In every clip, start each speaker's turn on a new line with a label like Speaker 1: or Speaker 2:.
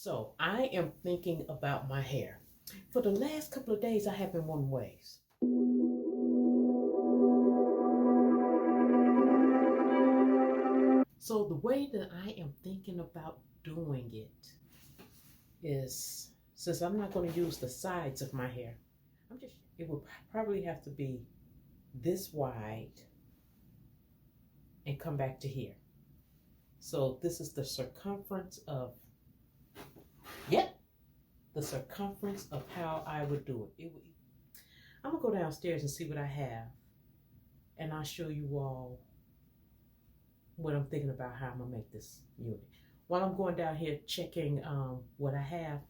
Speaker 1: So I am thinking about my hair. For the last couple of days, I have been wanting waves. So the way that I am thinking about doing it is, since I'm not going to use the sides of my hair, it would probably have to be this wide and come back to here. So this is the circumference of, yep, the circumference of how I would do it. I'm gonna go downstairs and see what I have, and I'll show you all what I'm thinking about how I'm gonna make this unit. While I'm going down here checking what I have,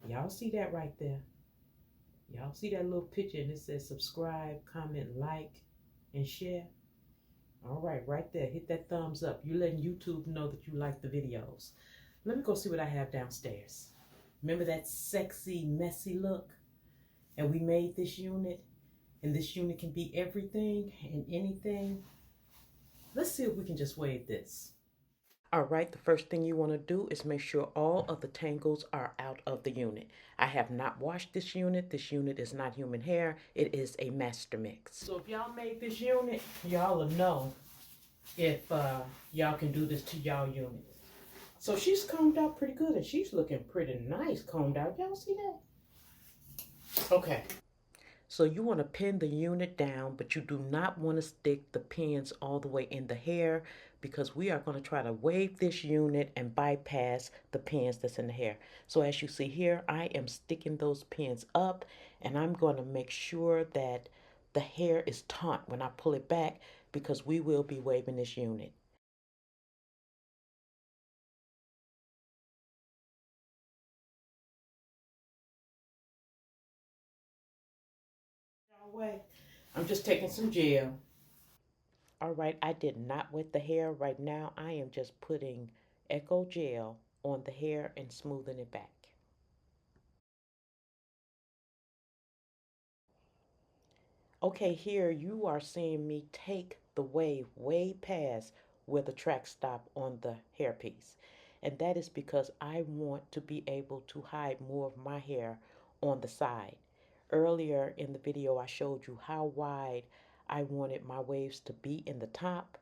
Speaker 1: y'all see that right there? Y'all see that little picture and it says subscribe, comment, like, and share? All right, right there, hit that thumbs up. You're letting YouTube know that you like the videos. Let me go see what I have downstairs. Remember that sexy, messy look? And we made this unit, and this unit can be everything and anything. Let's see if we can just wave this. All right, the first thing you want to do is make sure all of the tangles are out of the unit. I have not washed this unit. This unit is not human hair. It is a master mix. So if y'all made this unit, y'all will know if y'all can do this to y'all unit. So she's combed out pretty good, and she's looking pretty nice combed out. Y'all see that? Okay. So you want to pin the unit down, but you do not want to stick the pins all the way in the hair because we are going to try to wave this unit and bypass the pins that's in the hair. So as you see here, I am sticking those pins up, and I'm going to make sure that the hair is taut when I pull it back because we will be waving this unit. I'm just taking some gel. All right, I did not wet the hair. Right now, I am just putting Echo Gel on the hair and smoothing it back. Okay, here you are seeing me take the wave way past where the track stop on the hairpiece. And that is because I want to be able to hide more of my hair on the side. Earlier in the video, I showed you how wide I wanted my waves to be in the top.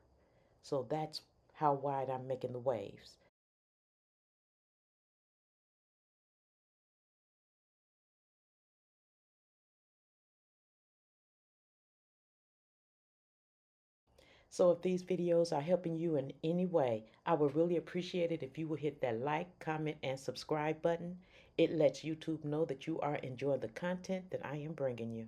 Speaker 1: So that's how wide I'm making the waves. So if these videos are helping you in any way, I would really appreciate it if you would hit that like, comment, and subscribe button. It lets YouTube know that you are enjoying the content that I am bringing you.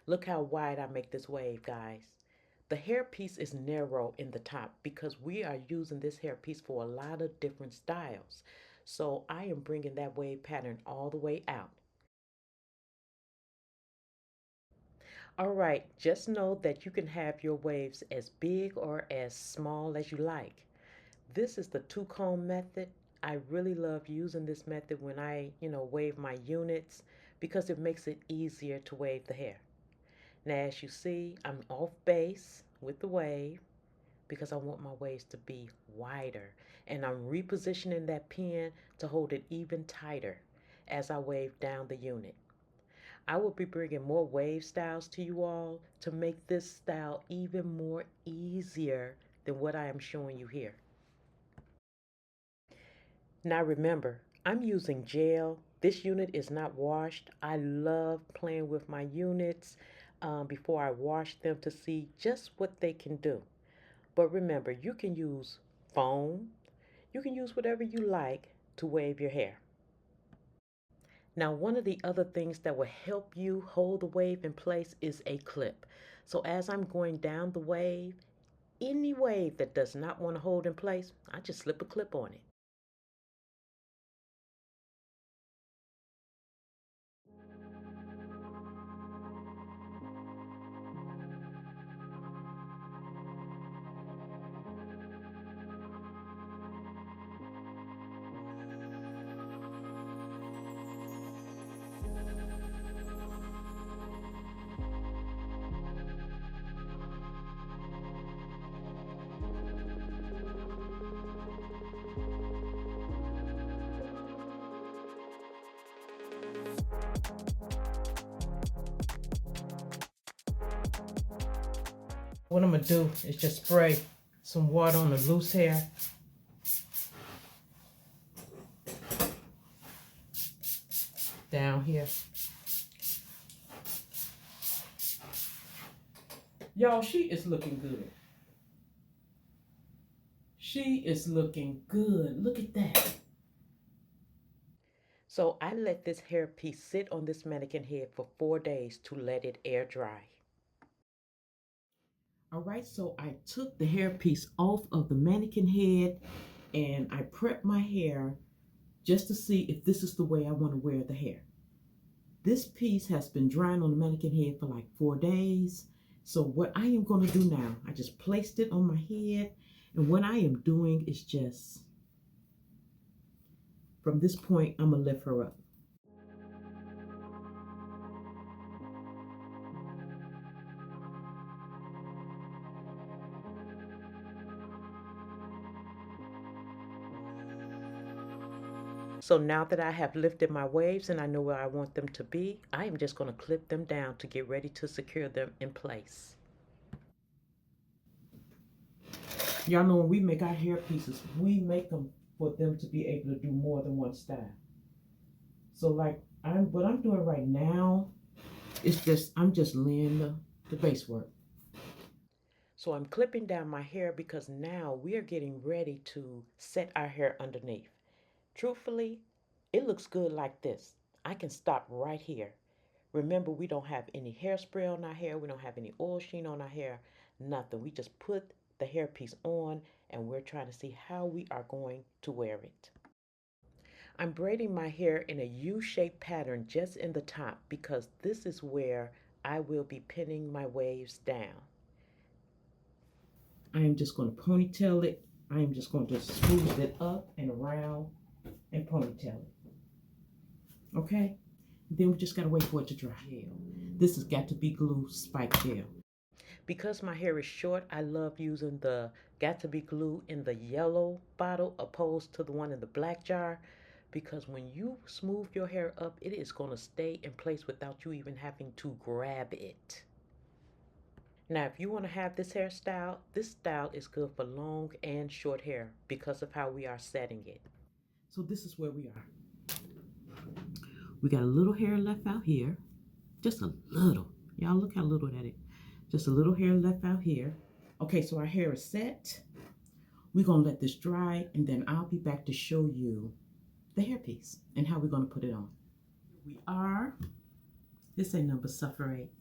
Speaker 1: Look how wide I make this wave, guys. The hairpiece is narrow in the top because we are using this hairpiece for a lot of different styles. So I am bringing that wave pattern all the way out. All right, just know that you can have your waves as big or as small as you like. This is the two-comb method. I really love using this method when I, wave my units because it makes it easier to wave the hair. Now, as you see, I'm off base with the wave because I want my waves to be wider. And I'm repositioning that pin to hold it even tighter as I wave down the unit. I will be bringing more wave styles to you all to make this style even more easier than what I am showing you here. Now remember, I'm using gel. This unit is not washed. I love playing with my units before I wash them to see just what they can do. But remember, you can use foam. You can use whatever you like to wave your hair. Now, one of the other things that will help you hold the wave in place is a clip. So as I'm going down the wave, any wave that does not want to hold in place, I just slip a clip on it. What I'm gonna do is just spray some water on the loose hair. Down here. Y'all, she is looking good. She is looking good. Look at that. So I let this hairpiece sit on this mannequin head for 4 days to let it air dry. All right, so I took the hairpiece off of the mannequin head and I prepped my hair just to see if this is the way I want to wear the hair. This piece has been drying on the mannequin head for like 4 days. So what I am going to do now, I just placed it on my head, and what I am doing is just, from this point, I'm going to lift her up. So now that I have lifted my waves and I know where I want them to be, I am just going to clip them down to get ready to secure them in place. Y'all know when we make our hair pieces, we make them for them to be able to do more than one style. So like what I'm doing right now is I'm just laying the base work. So I'm clipping down my hair because now we are getting ready to set our hair underneath. Truthfully, it looks good like this. I can stop right here. Remember, we don't have any hairspray on our hair. We don't have any oil sheen on our hair. Nothing. We just put the hairpiece on and we're trying to see how we are going to wear it. I'm braiding my hair in a U-shaped pattern just in the top because this is where I will be pinning my waves down. I am just going to ponytail it. I am just going to smooth it up and around and ponytail it. Okay? Then we just got to wait for it to dry. This has got to be glue spike gel. Because my hair is short, I love using the Got to Be Glue in the yellow bottle opposed to the one in the black jar, because when you smooth your hair up, it is going to stay in place without you even having to grab it. Now, if you want to have this hairstyle, this style is good for long and short hair because of how we are setting it. So this is where we are. We got a little hair left out here. Just a little. Y'all look how little that is. Just a little hair left out here. Okay, so our hair is set. We're going to let this dry, and then I'll be back to show you the hairpiece and how we're going to put it on. Here we are. This ain't nothing but suffrate.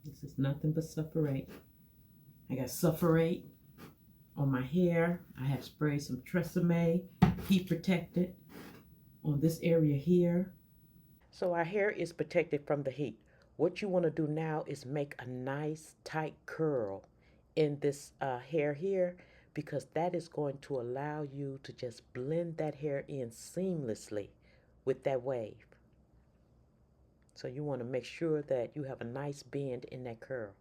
Speaker 1: This is nothing but suffrate. I got suffrate on my hair. I have sprayed some Tresemme, heat protected, on this area here. So our hair is protected from the heat. What you want to do now is make a nice tight curl in this hair here, because that is going to allow you to just blend that hair in seamlessly with that wave. So you want to make sure that you have a nice bend in that curl.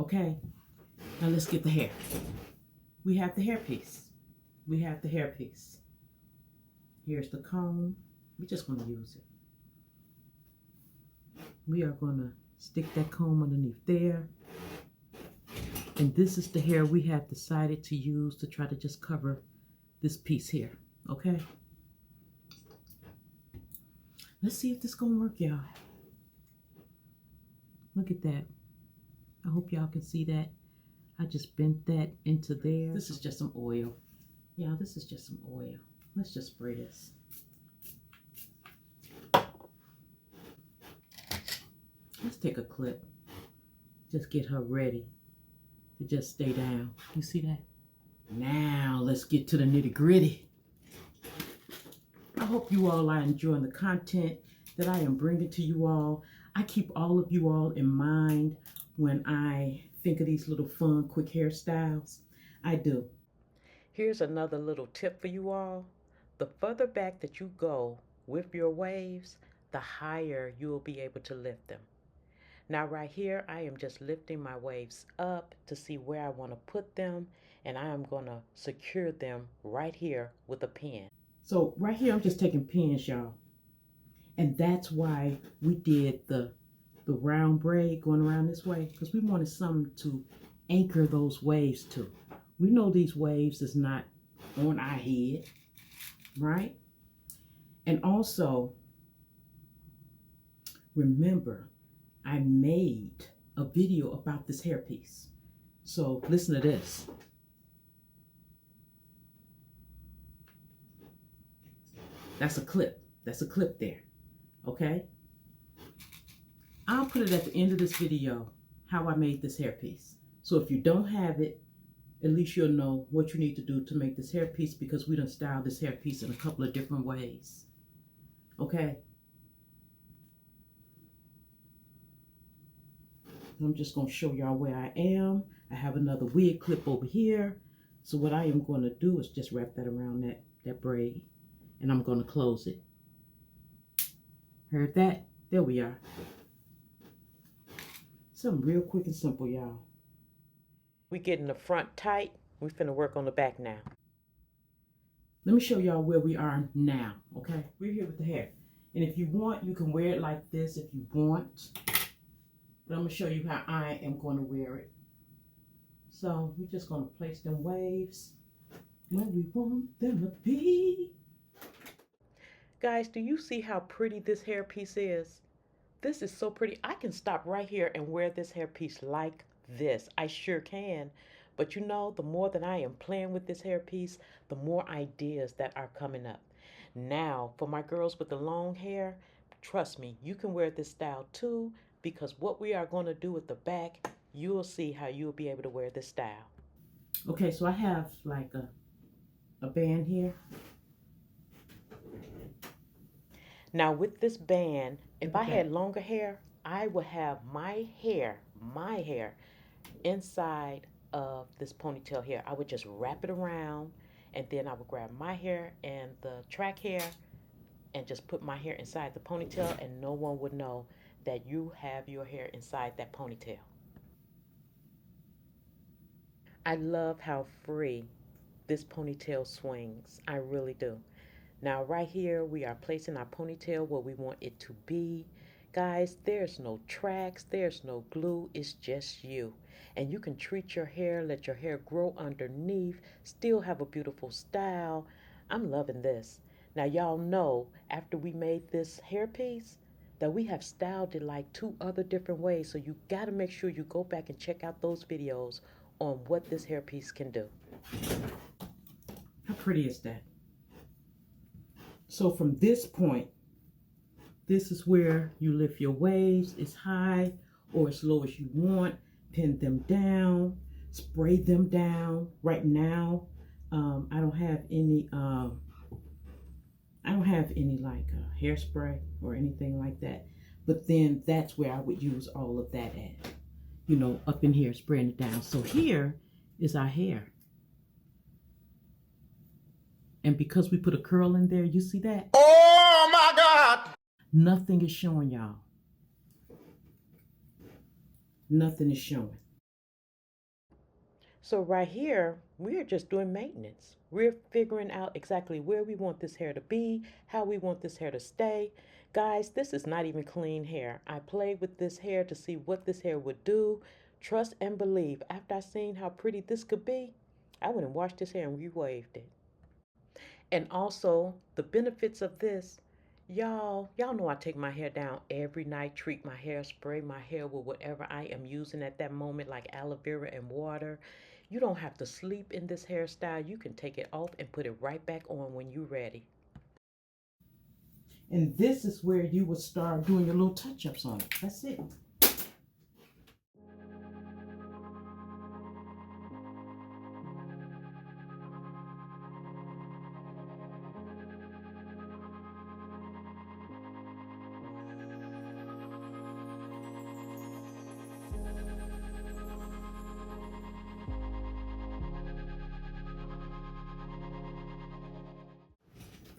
Speaker 1: Okay, now let's get the hair. We have the hairpiece. We have the hairpiece. Here's the comb. We're just going to use it. We are going to stick that comb underneath there. And this is the hair we have decided to use to try to just cover this piece here. Okay? Let's see if this is going to work, y'all. Look at that. I hope y'all can see that. I just bent that into there. This is just some oil. Yeah, this is just some oil. Let's just spray this. Let's take a clip. Just get her ready to just stay down. You see that? Now let's get to the nitty gritty. I hope you all are enjoying the content that I am bringing to you all. I keep all of you all in mind when I think of these little fun, quick hairstyles. I do. Here's another little tip for you all. The further back that you go with your waves, the higher you will be able to lift them. Now right here, I am just lifting my waves up to see where I want to put them, and I am going to secure them right here with a pin. So right here, I'm just taking pins, y'all. And that's why we did the the round braid going around this way because we wanted something to anchor those waves to. We know these waves is not on our head, right? And also, remember, I made a video about this hairpiece. So listen to this. That's a clip. That's a clip there. Okay? I'll put it at the end of this video how I made this hairpiece. So if you don't have it, at least you'll know what you need to do to make this hairpiece because we done styled this hairpiece in a couple of different ways. Okay? I'm just going to show y'all where I am. I have another wig clip over here. So what I am going to do is just wrap that around that braid. And I'm going to close it. Heard that? There we are. Something real quick and simple, y'all. We getting the front tight. We finna work on the back now. Let me show y'all where we are now, okay? We're here with the hair. And if you want, you can wear it like this if you want. But I'm gonna show you how I am going to wear it. So we're just gonna place them waves where we want them to be. Guys, do you see how pretty this hairpiece is? This is so pretty. I can stop right here and wear this hairpiece like this. I sure can. But you know, the more that I am playing with this hairpiece, the more ideas that are coming up. Now, for my girls with the long hair, trust me, you can wear this style too, because what we are going to do with the back, you'll see how you'll be able to wear this style. Okay, so I have like a band here. Now with this band, if I had longer hair, I would have my hair inside of this ponytail here. I would just wrap it around and then I would grab my hair and the track hair and just put my hair inside the ponytail and no one would know that you have your hair inside that ponytail. I love how free this ponytail swings. I really do. Now right here, we are placing our ponytail where we want it to be. Guys, there's no tracks, there's no glue, it's just you. And you can treat your hair, let your hair grow underneath, still have a beautiful style. I'm loving this. Now y'all know, after we made this hairpiece, that we have styled it like 2 other different ways. So you gotta make sure you go back and check out those videos on what this hairpiece can do. How pretty is that? So from this point, this is where you lift your waves as high or as low as you want. Pin them down, spray them down. Right now, I don't have any like hairspray or anything like that. But then that's where I would use all of that at. You know, up in here, spraying it down. So here is our hair. And because we put a curl in there, you see that?
Speaker 2: Oh my God!
Speaker 1: Nothing is showing, y'all. Nothing is showing. So right here, we're just doing maintenance. We're figuring out exactly where we want this hair to be, how we want this hair to stay. Guys, this is not even clean hair. I played with this hair to see what this hair would do. Trust and believe, after I seen how pretty this could be, I went and washed this hair and re-waved it. And also, the benefits of this, y'all know I take my hair down every night, treat my hair, spray my hair with whatever I am using at that moment, like aloe vera and water. You don't have to sleep in this hairstyle. You can take it off and put it right back on when you're ready. And this is where you would start doing your little touch-ups on it. That's it.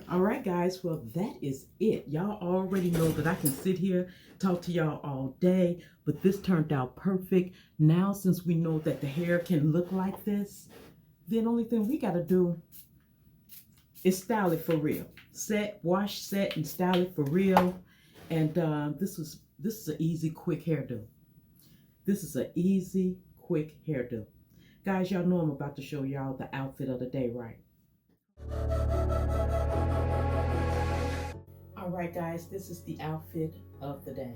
Speaker 1: All right, guys, well, that is it. Y'all already know that I can sit here, talk to y'all all day, but this turned out perfect. Now, since we know that the hair can look like this, then only thing we got to do is style it for real. Set, wash, set, and style it for real. And this was This is an easy, quick hairdo. This is an easy, quick hairdo. Guys, y'all know I'm about to show y'all the outfit of the day, right? All right, guys, this is the outfit of the day.